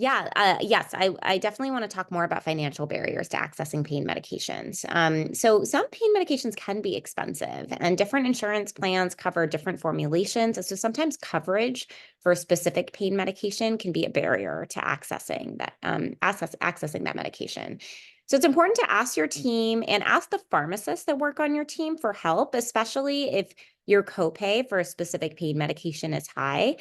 Yes, I definitely want to talk more about financial barriers to accessing pain medications. So some pain medications can be expensive, and different insurance plans cover different formulations. So sometimes coverage for a specific pain medication can be a barrier to accessing that medication. So it's important to ask your team and ask the pharmacists that work on your team for help, especially if your copay for a specific pain medication is high.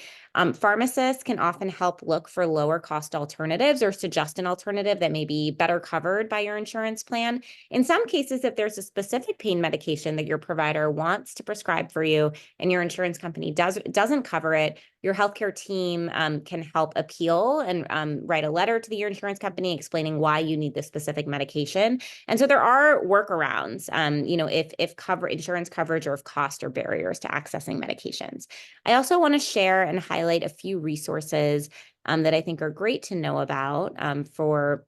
Pharmacists can often help look for lower cost alternatives or suggest an alternative that may be better covered by your insurance plan. In some cases, if there's a specific pain medication that your provider wants to prescribe for you and your insurance company doesn't cover it, your healthcare team can help appeal and write a letter to your insurance company explaining why you need this specific medication. And so there are workarounds, if insurance coverage or if cost or barriers to accessing medications. I also want to share and highlight a few resources that I think are great to know about for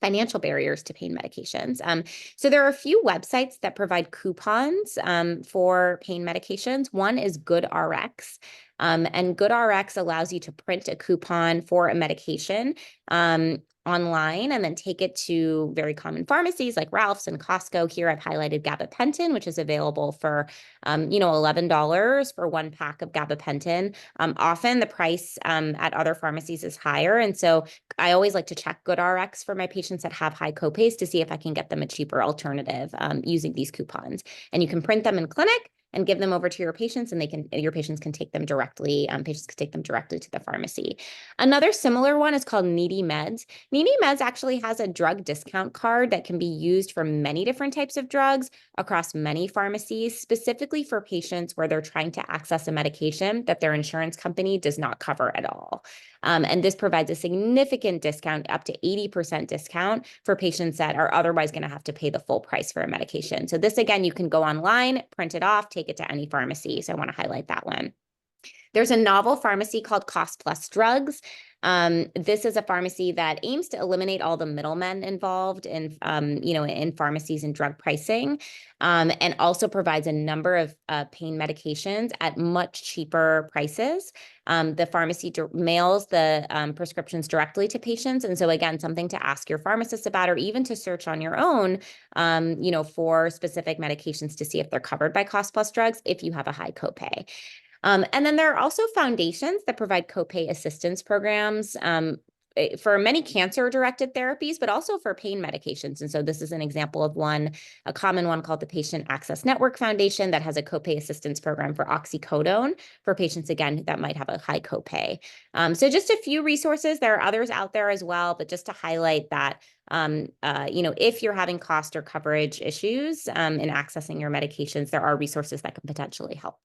financial barriers to pain medications. So there are a few websites that provide coupons for pain medications. One is GoodRx. And GoodRx allows you to print a coupon for a medication online and then take it to very common pharmacies like Ralph's and Costco. Here I've highlighted gabapentin, which is available for, $11 for one pack of gabapentin. Often the price at other pharmacies is higher. And so I always like to check GoodRx for my patients that have high copays to see if I can get them a cheaper alternative using these coupons. And you can print them in clinic and give them over to your patients, and your patients can take them directly. Patients can take them directly to the pharmacy. Another similar one is called Needy Meds. Needy Meds actually has a drug discount card that can be used for many different types of drugs across many pharmacies, specifically for patients where they're trying to access a medication that their insurance company does not cover at all. And this provides a significant discount, up to 80% discount for patients that are otherwise going to have to pay the full price for a medication. So this, again, you can go online, print it off, take it to any pharmacy. So I want to highlight that one. There's a novel pharmacy called Cost Plus Drugs. This is a pharmacy that aims to eliminate all the middlemen involved in pharmacies and drug pricing, and also provides a number of pain medications at much cheaper prices. The pharmacy mails the prescriptions directly to patients. And so again, something to ask your pharmacist about, or even to search on your own, for specific medications to see if they're covered by Cost Plus Drugs if you have a high copay. And then there are also foundations that provide copay assistance programs for many cancer-directed therapies, but also for pain medications. And so this is an example of a common one called the Patient Access Network Foundation that has a copay assistance program for oxycodone for patients, again, that might have a high copay. So just a few resources. There are others out there as well, but just to highlight that, if you're having cost or coverage issues in accessing your medications, there are resources that can potentially help.